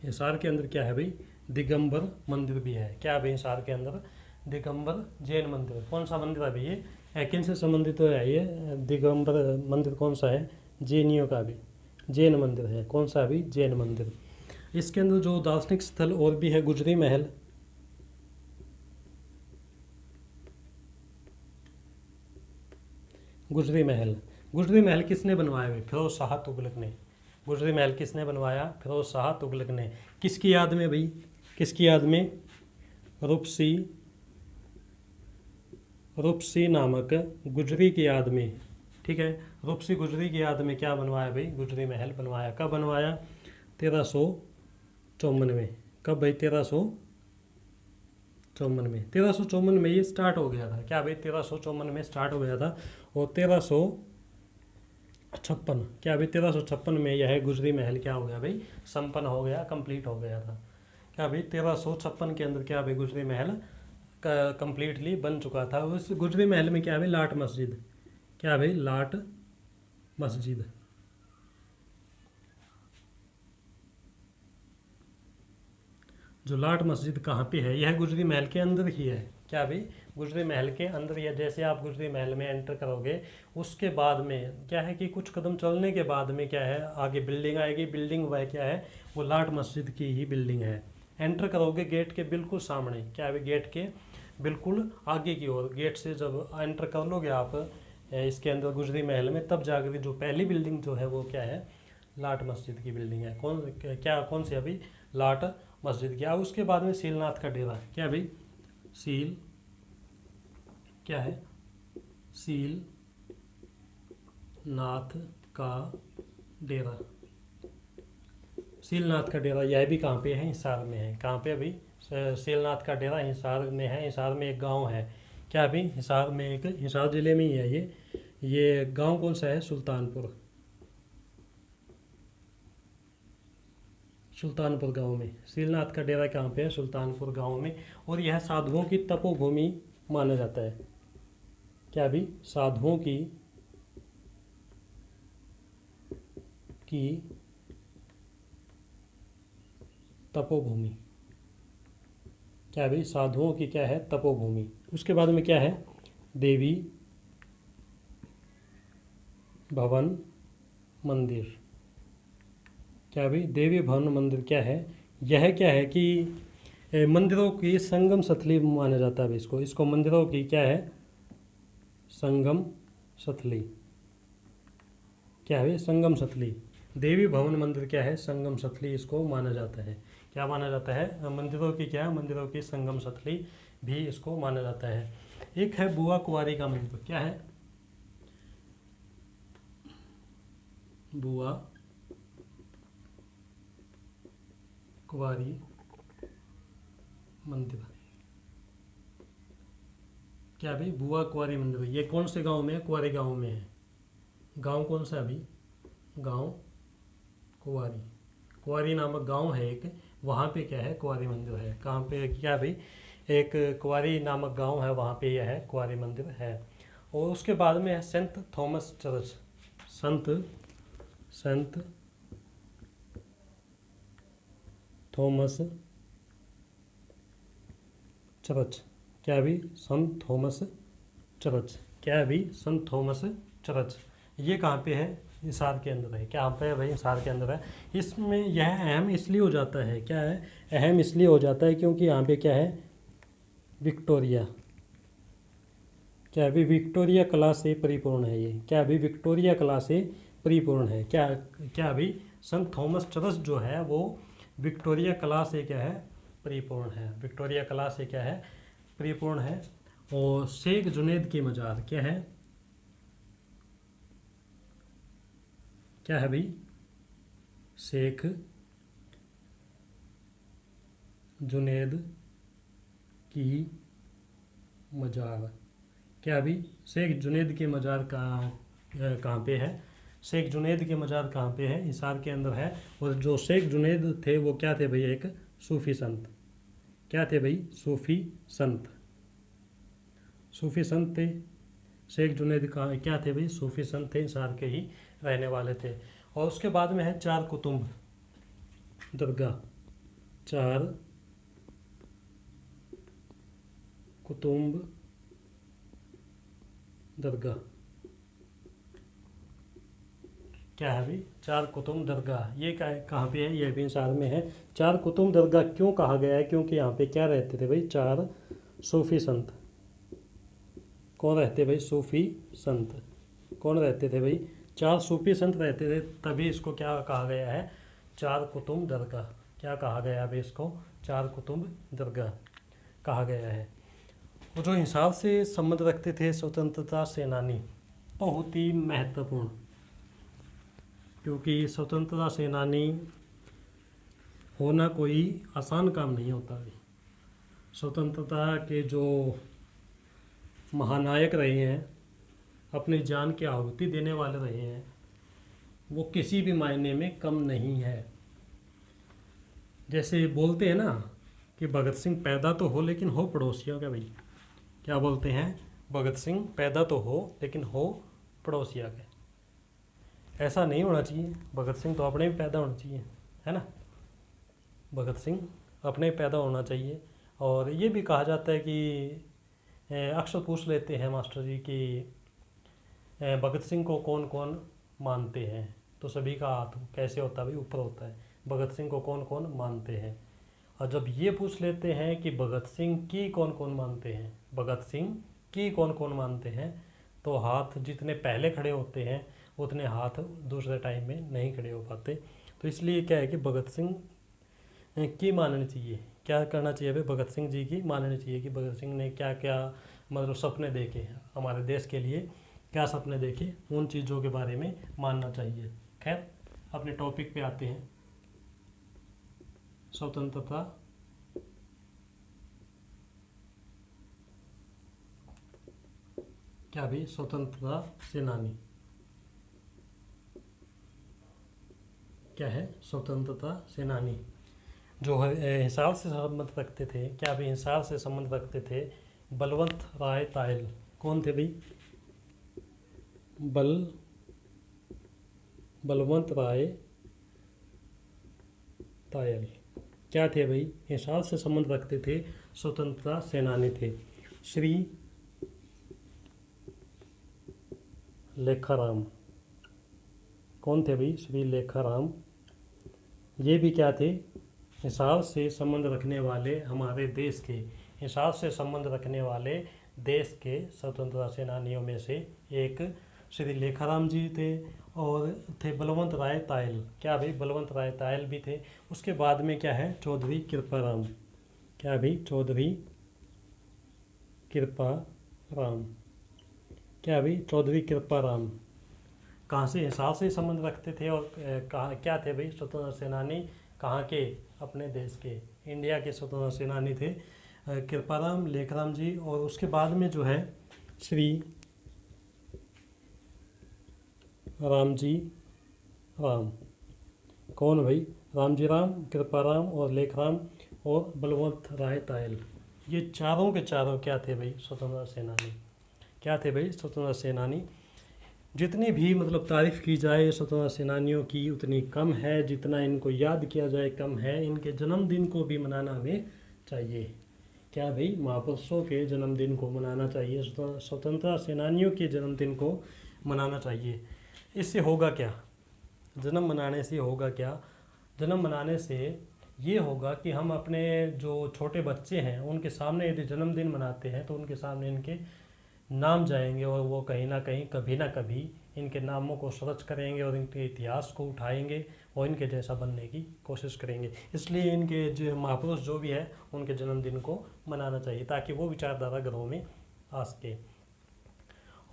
हिसार के अंदर क्या है भाई? दिगंबर मंदिर भी है। क्या भाई? हिसार के अंदर दिगंबर जैन मंदिर। कौन सा मंदिर है भाई ये? किन से संबंधित तो है ये दिगंबर मंदिर? कौन सा है? जैनियों का भी जैन मंदिर है। कौन सा भी? जैन मंदिर। इसके अंदर जो दार्शनिक स्थल और भी है, गुजरी महल। गुजरी महल, गुजरी महल किसने बनवाया भाई? फिरोज शाह तुगलक ने। गुजरी महल किसने बनवाया? फिरोज शाह तुगलक ने। किसकी याद में भाई? किसकी याद में? रूपसी नामक गुजरी की याद में। ठीक है, रूपसी गुजरी की याद में क्या बनवाया भाई? गुजरी महल बनवाया। कब बनवाया? 1354 में। कब भाई? 1354 में। 1354 में ये स्टार्ट हो गया था। क्या भाई? 1354 में स्टार्ट हो गया था। और 1356, क्या भाई? 1356 में यह गुजरी महल क्या हो गया भाई? संपन्न हो गया, कंप्लीट हो गया था। क्या भाई? 1356 के अंदर क्या भाई? गुजरी महल कंप्लीटली बन चुका था। उस गुजरी महल में क्या भाई? लाट मस्जिद। क्या भाई? लाट मस्जिद। जो लाट मस्जिद कहाँ पे है? यह गुजरी महल के अंदर ही है। क्या भाई? गुजरी महल के अंदर ही है। जैसे आप गुजरी महल में एंटर करोगे, उसके बाद में क्या है कि कुछ कदम चलने के बाद में क्या है, आगे बिल्डिंग आएगी। बिल्डिंग वह क्या है? वो लाट मस्जिद की ही बिल्डिंग है। एंटर करोगे गेट के बिल्कुल सामने, क्या है, गेट के बिल्कुल आगे की ओर, गेट से जब एंटर कर लोगे आप इसके अंदर गुजरी महल में, तब जाकर जो पहली बिल्डिंग जो है वो क्या है? लाट मस्जिद की बिल्डिंग है। कौन सी अभी? लाट मस्जिद की। अब उसके बाद में सीलनाथ का डेरा। क्या भाई? सील, क्या है? सीलनाथ का डेरा। सीलनाथ का डेरा यह भी कहाँ पे है? हिसार में है। कहाँ पे अभी? सीलनाथ का डेरा हिसार में है। हिसार में एक गांव है। क्या अभी? हिसार में एक, हिसार जिले में ही है ये गांव कौन सा है? सुल्तानपुर। सुल्तानपुर गांव में सीलनाथ का डेरा कहाँ पे है? सुल्तानपुर गांव में। और यह साधुओं की तपोभूमि माना जाता है। क्या भी? साधुओं की तपोभूमि। क्या भी? साधुओं की क्या है? तपोभूमि। उसके बाद में क्या है? देवी भवन मंदिर। क्या भी? देवी भवन मंदिर क्या है? यह क्या है कि मंदिरों की संगम स्थली माना जाता है इसको मंदिरों की क्या है? संगम स्थली। क्या है? संगम स्थली। देवी भवन मंदिर क्या है? संगम स्थली इसको माना जाता है। क्या माना जाता है? मंदिरों की क्या? मंदिरों की संगम स्थली भी इसको माना जाता है। एक है बुआ कुंवारी का मंदिर। क्या है? बुआ कुंवारी मंदिर। क्या भाई? बुआ कुंवारी मंदिर। ये कौन से गांव में है? कुंवारी गांव में है। गांव कौन सा अभी? गांव कुंवारी। कुंवारी नामक गांव है एक, वहाँ पे क्या है? कुंवारी मंदिर है। कहाँ पे? क्या भाई? एक कुंवारी नामक गांव है, वहाँ पे यह है कुंवारी मंदिर है। और उसके बाद में है सेंट थॉमस चर्च। संत थॉमस चर्च। क्या भी? संत थॉमस चर्च। क्या भी? संत थॉमस चर्च। ये कहाँ पे है? हिसार के अंदर है। क्या पे है भाई? हिसार के अंदर है। इसमें यह अहम इसलिए हो जाता है, क्या है अहम इसलिए हो जाता है क्योंकि यहाँ पे क्या है, विक्टोरिया। क्या अभी विक्टोरिया कला से परिपूर्ण है ये? क्या अभी विक्टोरिया कला से परिपूर्ण है? क्या अभी संत थॉमस चर्च जो है वो विक्टोरिया कला से क्या है, परिपूर्ण है। विक्टोरिया कला से क्या है, परिपूर्ण है। और शेख जुनैद की मजार क्या है? क्या है भाई? शेख जुनैद की मजार। क्या अभी शेख जुनैद के मजार कहाँ पे है? शेख जुनैद के मजार कहाँ पे है? हिसार के अंदर है। और जो शेख जुनैद थे वो क्या थे भाई? एक सूफी संत। क्या थे भाई? सूफी संत। सूफी संत थे। शेख जुनैद का क्या थे भाई? सूफी संत थे, हिसार के ही रहने वाले थे। और उसके बाद में है चार कुतुब दरगाह। चार कुतुब दरगाह। क्या है भाई? चार कुतुब दरगाह। ये कहाँ पे है? ये भी हिसार में है। चार कुतुब दरगाह क्यों कहा गया है? क्योंकि यहाँ पे क्या रहते थे भाई? चार सूफी संत। कौन रहते भाई? सूफी संत। कौन रहते थे भाई? चार सूफी संत रहते थे, तभी इसको क्या कहा गया है? चार कुतुब दरगाह। क्या कहा गया है भाई इसको? चार कुतुब दरगाह कहा गया है। वो जो हिसार से संबंध रखते थे स्वतंत्रता सेनानी, बहुत ही महत्वपूर्ण, क्योंकि स्वतंत्रता सेनानी होना कोई आसान काम नहीं होता है। स्वतंत्रता के जो महानायक रहे हैं, अपनी जान की आहुति देने वाले रहे हैं, वो किसी भी मायने में कम नहीं है। जैसे बोलते हैं ना कि भगत सिंह पैदा तो हो लेकिन हो पड़ोसियों का भाई। क्या बोलते हैं? भगत सिंह पैदा तो हो लेकिन हो पड़ोसिया के। ऐसा नहीं होना चाहिए। भगत सिंह तो अपने भी पैदा होना चाहिए, है ना। भगत सिंह अपने पैदा होना चाहिए। और ये भी कहा जाता है कि अक्सर पूछ लेते हैं मास्टर जी कि भगत सिंह को कौन कौन मानते हैं, तो सभी का हाथ कैसे होता है भाई? ऊपर होता है। भगत सिंह को कौन कौन मानते हैं? और जब ये पूछ लेते हैं कि भगत सिंह की कौन कौन मानते हैं, भगत सिंह की कौन कौन मानते हैं, तो हाथ जितने पहले खड़े होते हैं उतने हाथ दूसरे टाइम में नहीं खड़े हो पाते। तो इसलिए क्या है कि भगत सिंह की माननी चाहिए। क्या करना चाहिए भाई? भगत सिंह जी की माननी चाहिए कि भगत सिंह ने क्या क्या मतलब सपने देखे हैं हमारे देश के लिए, क्या सपने देखे, उन चीज़ों के बारे में मानना चाहिए। खैर, अपने टॉपिक पे आते हैं। स्वतंत्रता क्या भी? स्वतंत्रता सेनानी क्या है? स्वतंत्रता सेनानी जो है हिसार से संबंध रखते थे। क्या भी हिसार से संबंध रखते थे? बलवंत राय तायल। कौन थे भाई? बलवंत राय तायल। क्या थे भाई? हिसार से संबंध रखते थे, स्वतंत्रता सेनानी थे। श्री लेखाराम। कौन थे भाई? श्री लेखाराम। ये भी क्या थे? हिसार से संबंध रखने वाले हमारे देश के, हिसार से संबंध रखने वाले देश के स्वतंत्रता सेनानियों में से एक श्री लेखाराम जी थे। और थे बलवंत राय तायल। क्या भाई? बलवंत राय तायल भी थे। उसके बाद में क्या है? चौधरी कृपाराम। क्या भाई? चौधरी कृपाराम। क्या भाई? चौधरी कृपाराम। कहाँ से? हिसार से संबंध रखते थे। और कहाँ क्या थे भाई? स्वतंत्रता सेनानी। कहाँ के? अपने देश के, इंडिया के स्वतंत्रता सेनानी थे कृपाराम, लेखराम जी। और उसके बाद में जो है श्री रामजी राम। कौन भाई? रामजी राम, कृपाराम और लेखराम और बलवंत राय तायल। ये चारों के चारों क्या थे भाई? स्वतंत्रता सेनानी। क्या थे भाई? स्वतंत्रता सेनानी। जितनी भी मतलब तारीफ़ की जाए स्वतंत्रता सेनानियों की उतनी कम है, जितना इनको याद किया जाए कम है। इनके जन्मदिन को भी मनाना हमें चाहिए। क्या भाई? महापुरुषों के जन्मदिन को मनाना चाहिए, स्वतंत्रता सेनानियों के जन्मदिन को मनाना चाहिए। इससे होगा क्या? जन्म मनाने से होगा क्या? जन्म मनाने से ये होगा कि हम अपने जो छोटे बच्चे हैं उनके सामने यदि जन्मदिन मनाते हैं तो उनके सामने इनके नाम जाएंगे और वो कहीं ना कहीं कभी ना कभी इनके नामों को सर्च करेंगे और इनके इतिहास को उठाएंगे और इनके जैसा बनने की कोशिश करेंगे। इसलिए इनके जो महापुरुष जो भी है उनके जन्मदिन को मनाना चाहिए ताकि वो विचारधारा घरों में आ सके।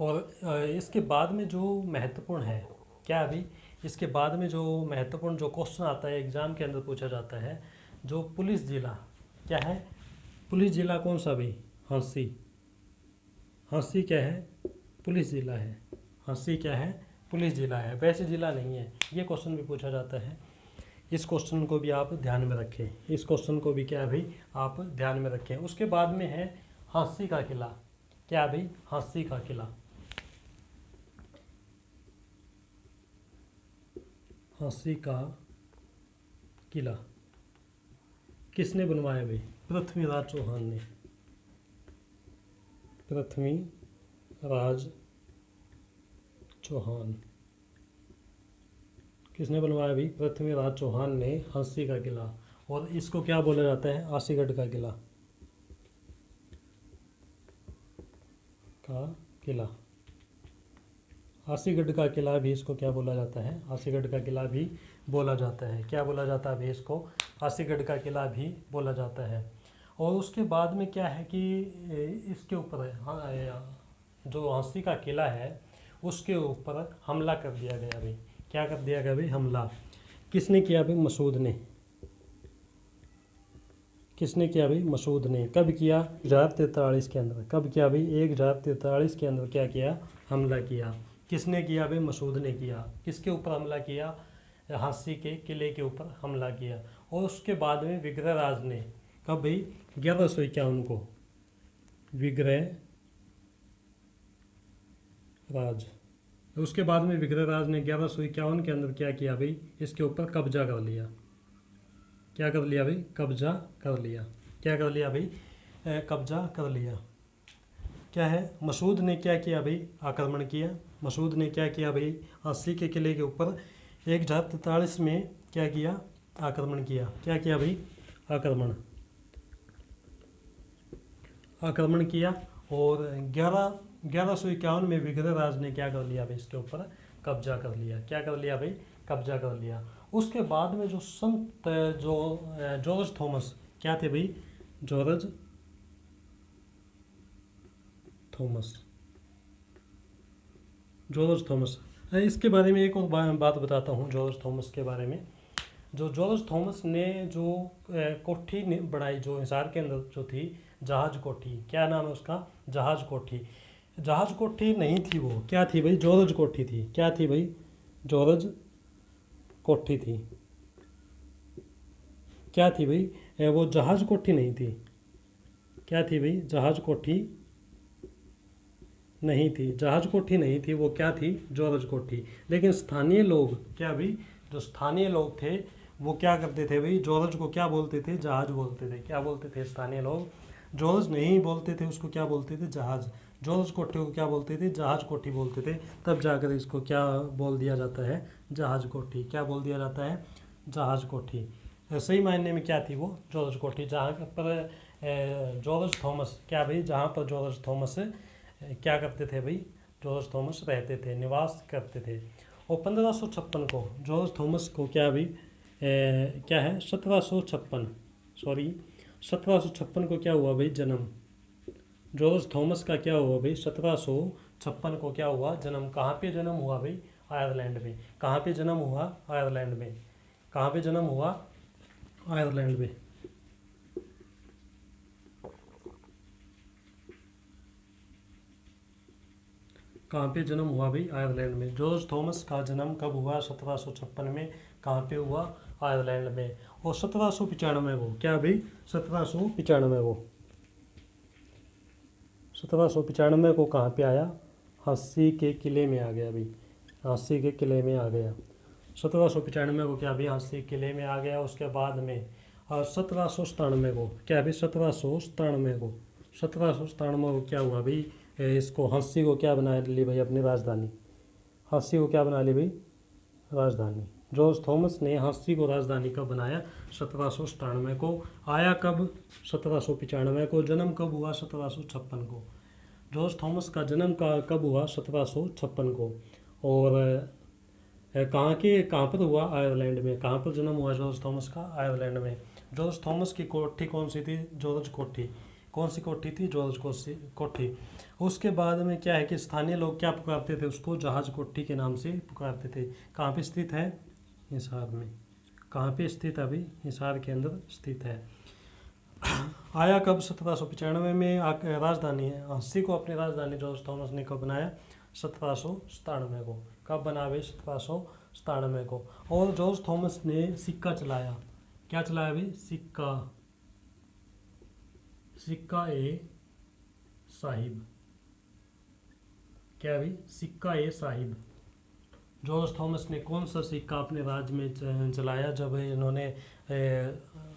और इसके बाद में जो महत्वपूर्ण है, क्या अभी इसके बाद में जो महत्वपूर्ण जो क्वेश्चन आता है एग्ज़ाम के अंदर पूछा जाता है, जो पुलिस जिला क्या है? पुलिस जिला कौन सा भाई? हंसी। हंसी क्या है? पुलिस जिला है। हंसी क्या है? पुलिस जिला है, वैसे जिला नहीं है। ये क्वेश्चन भी पूछा जाता है। इस क्वेश्चन को भी आप ध्यान में रखें। इस क्वेश्चन को भी क्या भाई आप ध्यान में रखें। उसके बाद में है हंसी का किला। क्या भाई? हंसी का किला। हंसी का किला किसने बनवाया भाई? पृथ्वीराज चौहान ने। पृथ्वीराज चौहान किसने बनवाया भाई? पृथ्वीराज चौहान ने हंसी का किला। और इसको क्या बोला जाता है? आसीगढ़ का किला। आसीगढ़ का किला भी इसको क्या बोला जाता है? आसीगढ़ का किला भी बोला जाता है। क्या बोला जाता है भाई इसको? आसीगढ़ का किला भी बोला जाता है। और उसके बाद में क्या है कि इसके ऊपर जो हंसी का किला है उसके ऊपर हमला कर दिया गया भाई। क्या कर दिया गया भाई? हमला। किसने किया भाई? मसूद ने। किसने किया भाई? मसूद ने। कब किया? 1043 के अंदर। कब किया भाई? 1043 के अंदर क्या किया? हमला किया। किसने किया भाई? मसूद ने किया। किसके ऊपर हमला किया? हंसी के किले के ऊपर हमला किया। और उसके बाद में विग्रहराज ने, कब भाई? 1151 को। विग्रहराज। उसके बाद में विग्रहराज ने 1151 के अंदर क्या किया भाई? इसके ऊपर कब्जा कर लिया। क्या कर लिया भाई? कब्जा कर लिया। क्या कर लिया भाई? कब्जा कर लिया। क्या है? मसूद ने क्या किया भाई? आक्रमण किया। मसूद ने क्या किया भाई? हंसी के किले के ऊपर 1043 में क्या किया? आक्रमण किया। क्या किया भाई? आक्रमण किया। और 1151 में विग्रहराज ने क्या कर लिया भाई? इसके ऊपर कब्जा कर लिया। क्या कर लिया भाई? कब्जा कर लिया। उसके बाद में जो संत जॉर्ज थॉमस, क्या थे भाई? George Thomas. इसके बारे में एक और बात बताता हूँ जॉर्ज थॉमस के बारे में। जो जॉर्ज थॉमस ने जो कोठी बनाई, जो हिसार के अंदर जो थी, जहाज कोठी। क्या नाम है उसका? जहाज कोठी। जहाज कोठी नहीं थी वो, क्या थी भाई? जॉर्ज कोठी थी। क्या थी भाई? जॉर्ज कोठी थी। क्या थी भाई? वो जहाज कोठी नहीं थी। क्या थी भाई? जहाज कोठी नहीं थी। जहाज कोठी नहीं थी वो, क्या थी? जॉर्ज कोठी। लेकिन स्थानीय लोग, क्या भाई? जो स्थानीय लोग थे वो क्या करते थे भाई? जॉर्ज को क्या बोलते थे? जहाज बोलते थे। क्या बोलते थे स्थानीय लोग? जॉर्ज नहीं बोलते थे उसको, क्या बोलते थे? जहाज। जॉर्ज कोठी को क्या बोलते थे? जहाज कोठी बोलते थे। तब जाकर इसको क्या बोल दिया जाता है? जहाज कोठी। क्या बोल दिया जाता है? जहाज कोठी। सही मायने में क्या थी वो? जॉर्ज कोठी। जहाँ पर जॉर्ज थॉमस, क्या भाई? जहाँ पर जॉर्ज थॉमस क्या करते थे भाई? जॉर्ज थॉमस रहते थे, निवास करते थे। और 1556 को जॉर्ज थॉमस को क्या भाई क्या है? 1756 को क्या हुआ भाई? जन्म। जॉर्ज थॉमस का क्या हुआ भाई? 1756 को क्या हुआ? जन्म। कहाँ पे जन्म हुआ भाई? आयरलैंड में। कहाँ पे जन्म हुआ? आयरलैंड में। कहाँ पे जन्म हुआ? आयरलैंड में। कहाँ पे जन्म हुआ भाई? आयरलैंड में। जॉर्ज थॉमस का जन्म कब हुआ? 1756 में। कहाँ पे हुआ? आयरलैंड में। और 1795 को क्या भाई? 1795 को कहाँ पे आया? हस्सी के किले में आ गया भाई, हस्सी के किले में आ गया। 1795 को क्या भी हस्सी किले में आ गया। उसके बाद में और 1797 को क्या भी 1797 को क्या हुआ भाई, इसको हस्सी को क्या बना ली भाई अपनी राजधानी, हस्सी को क्या बना ली भाई राजधानी। जॉर्ज थॉमस ने हस्सी को राजधानी कब बनाया, 1797 को। आया कब, 1795 को। जन्म कब हुआ, 1756 को। जॉर्ज थॉमस का जन्म कब हुआ, 1756 को। और कहाँ पर हुआ, आयरलैंड में। कहाँ पर जन्म हुआ जॉर्ज थॉमस का, आयरलैंड में। जॉर्ज थॉमस की कोठी कौन सी थी, जॉर्ज कोठी। कौन सी कोठी थी, जॉर्ज कोठी। उसके बाद में क्या है कि स्थानीय लोग क्या पुकारते थे उसको, जहाज कोठी के नाम से पुकारते थे। कहाँ पे स्थित है, हिसार में। कहाँ पे स्थित है अभी, हिसार के अंदर स्थित है। आया कब, 1795 में राजधानी है हस्सी को अपनी राजधानी जॉर्ज थॉमस ने कब बनाया, 1797 को। कब बना भाई, 1797 को। और जॉर्ज थॉमस ने सिक्का चलाया, क्या चलाया भाई, सिक्का ए साहिब। क्या भाई, सिक्का ए साहिब। जॉर्ज थॉमस ने कौन सा सिक्का अपने राज्य में चलाया, जब इन्होंने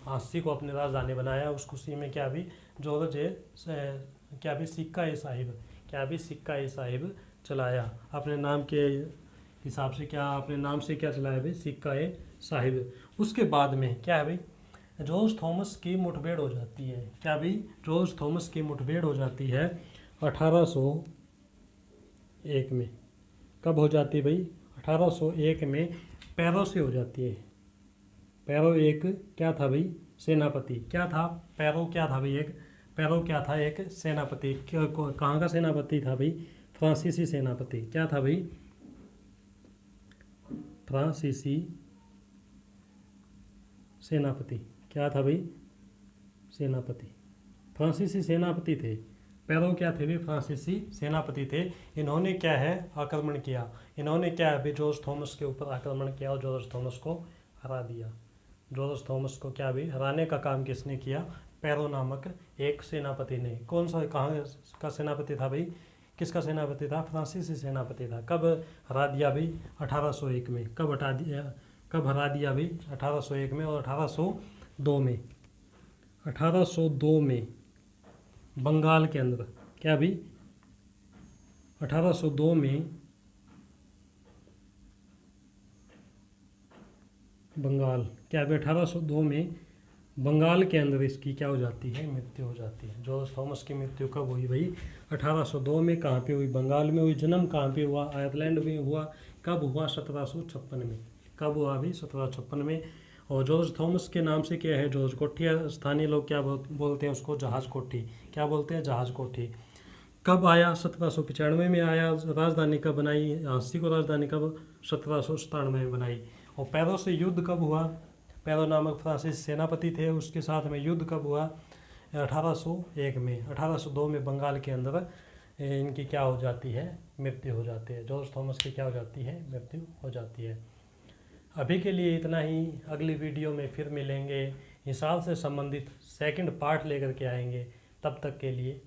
हस्सी को अपनी राजधानी बनाया। उसको उसी में क्या भी जॉर्ज क्या भी सिक्का ए साहिब, क्या भी सिक्का ए साहिब चलाया। अपने नाम के हिसाब से क्या, अपने नाम से क्या चलाया भाई, सिक्का ए साहिब। उसके बाद में क्या है भाई, जॉर्ज थॉमस की मुठभेड़ हो जाती है। क्या भाई, जॉर्ज थॉमस की मुठभेड़ हो जाती है 1801 में। कब हो जाती है भाई, 1801 में पैरो से हो जाती है। पैरो एक क्या था भाई, सेनापति। क्या था, पैरो क्या था भाई, पैरो क्या था, एक सेनापति। कहाँ का सेनापति था भाई, फ्रांसीसी सेनापति। क्या था भाई, फ्रांसीसी सेनापति। क्या था भाई, सेनापति, फ्रांसीसी सेनापति थे। पैरो क्या थे भी, फ्रांसीसी सेनापति थे। इन्होंने क्या है आक्रमण किया, इन्होंने क्या है भी जॉर्ज थॉमस के ऊपर आक्रमण किया और जॉर्ज थॉमस को हरा दिया। जॉर्ज थॉमस को क्या भी हराने का काम किसने किया, पैरो नामक एक सेनापति ने। कौन सा, कहाँ का सेनापति था भाई, किसका सेनापति था, फ्रांसीसी सेनापति था। कब हरा दिया भाई, 1801 में। कब हटा दिया, कब हरा दिया भाई, 1801 में। और 1802 में, 1802 में बंगाल के अंदर क्या भी, 1802 में बंगाल क्या भी, 1802 में बंगाल के अंदर इसकी क्या हो जाती है, मृत्यु हो जाती है। जॉर्ज थॉमस की मृत्यु कब हुई भाई, 1802 में। कहाँ पे हुई, बंगाल में हुई। जन्म कहाँ पे हुआ, आयरलैंड में हुआ। कब हुआ, 1756 में। कब हुआ अभी, 1756 में। और जॉर्ज थॉमस के नाम से क्या है, जॉर्ज कोठी। स्थानीय लोग क्या बोलते हैं उसको, जहाज कोठी। क्या बोलते हैं, जहाज कोठी। कब आया, 1795 में आया। राजधानी कब बनाई, हस्सी को राजधानी कब, 1797 में बनाई। और पैरो से युद्ध कब हुआ, पैरो नामक फ्रांसीसी सेनापति थे, उसके साथ में युद्ध कब हुआ, 1801 में। 1802 में बंगाल के अंदर इनकी क्या हो जाती है, मृत्यु हो जाती है। जॉर्ज थॉमस की क्या हो जाती है, मृत्यु हो जाती है। अभी के लिए इतना ही। अगली वीडियो में फिर मिलेंगे, हिसाब से संबंधित सेकंड पार्ट लेकर के आएंगे। तब तक के लिए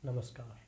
नमस्कार।